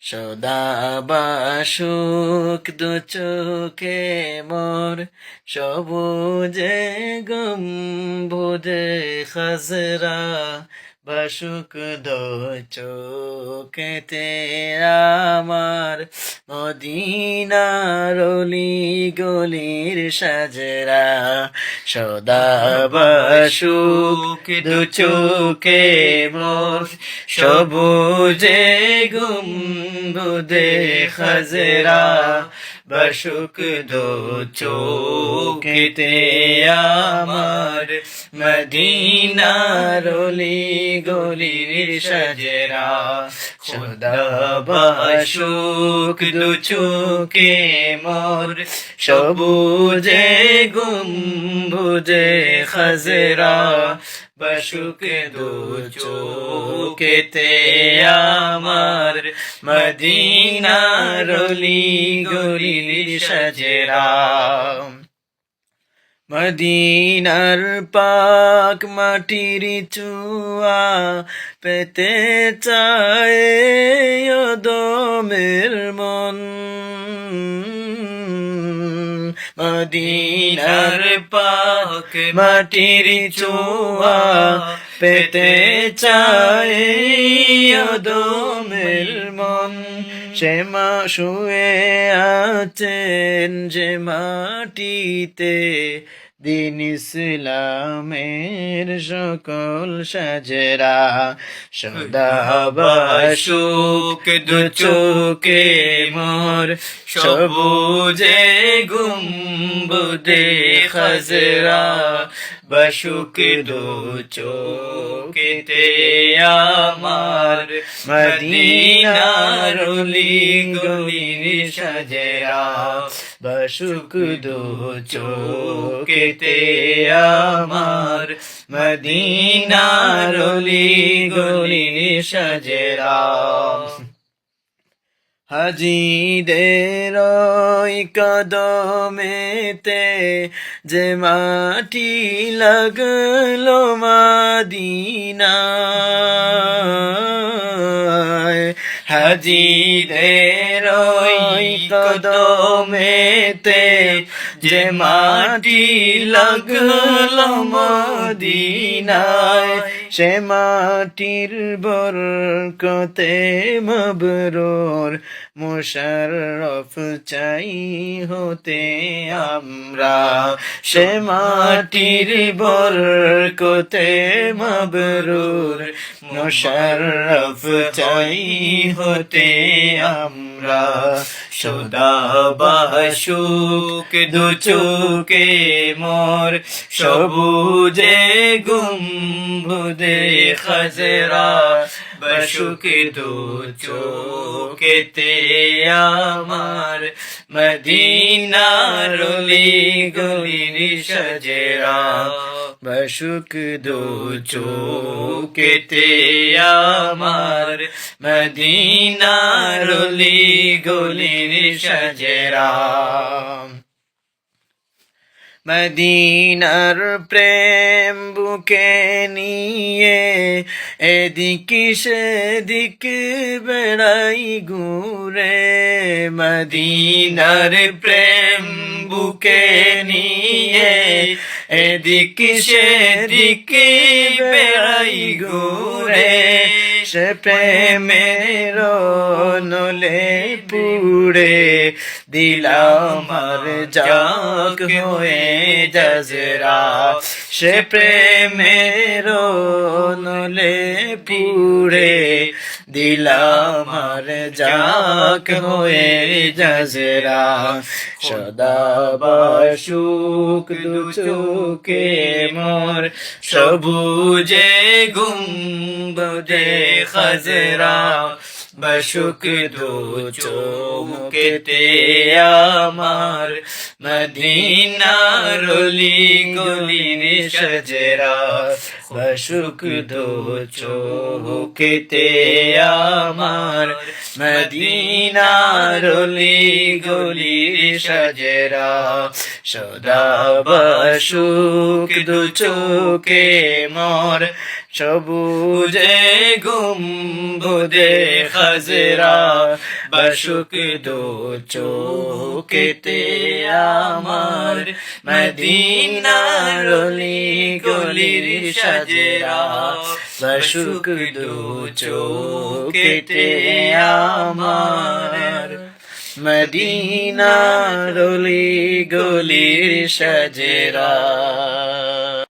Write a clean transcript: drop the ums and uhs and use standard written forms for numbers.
সদা বাসুক দু চোখে মোর, সবুজে গম্বুজে খাজরা, বাসুক দু চোখেতে আমার, মদিনার অলি গলির সাজরা। সদা বাসুক দু চোখে মোর, সবুজে গম্বুজে খাজরা, বাসুক দু চোখেতে আমার, মদিনার অলি গলির সাজরা। সদা বাসুক দু চোখে মোর, সবুজে গম্বুজে খাজরা, বাসুক দু চোখেতে আমার, মদিনার অলি গলির সাজরা। মদিনার পাক মাটির চুয়া পেতে চায় দমের মন, মদিনার পাক মাটির চুয়া পেতে চায় দমের মন। সে মা শুয়ে আছেন যে মাটিতে, দিন ইসলামের সকল সাজরা। সদা বাসুক দু চোখে মোর, সবুজে গম্বুজে খাজরা, বাসুক দু চোখেতে আমার, মদিনার অলি গলির সাজরা। বাসুক দু চোখেতে আমার, মদিনার অলি গলির সাজরা। হাজিদের কদমেতে যে মাটি লাগলো মদিনায়, হাজিদের কদমেতে যে মাটি লাগলো মদিনায়, সে মাটির বরকতে মবরুর মুশাররফ চাই হতে আমরা। সে মাটির বরকতে মবরুর মুশাররফ চাই হতে আমরা। সদা বাসুক দু চোখে মোর, সবুজে গম্বুজে খাজরা, বাসুক দু চোখেতে আমার, মদিনার অলি গলির সাজরা। বাসুক দু চোখেতে আমার, মদিনার অলি গলির সাজরা। মদিনার প্রেম বুকে নিয়ে এদিক সেদিক বেড়াই ঘুরে, মদিনার প্রেম বুকে নিয়ে এদিক সেদিক বেড়াই ঘুরে। সে প্রেমের নলে পুড়ে দিলাম আর জাগ হয়ে জাজরা। সে প্রেমের নলে পুড়ে দিলাম আর জাগ হয়ে জাজরা। সদা বাসুক দু চোখে মোর, সবুজে গম্বুজে খাজরা, বাসুক দু চোখেতে আমার, মদিনার অলি গলির সাজরা। বাসুক দু চোখেতে আমার, মদিনার অলি গলির সাজরা। সদা বাসুক দু চোখে মোর সবুজে গুম্বদে খাজরা বাসুক দু চোখেতে আমার মদিনার অলি গলির সাজেরা বাসুক দু চোখেতে আমার মদিনার অলি গলির সাজেরা।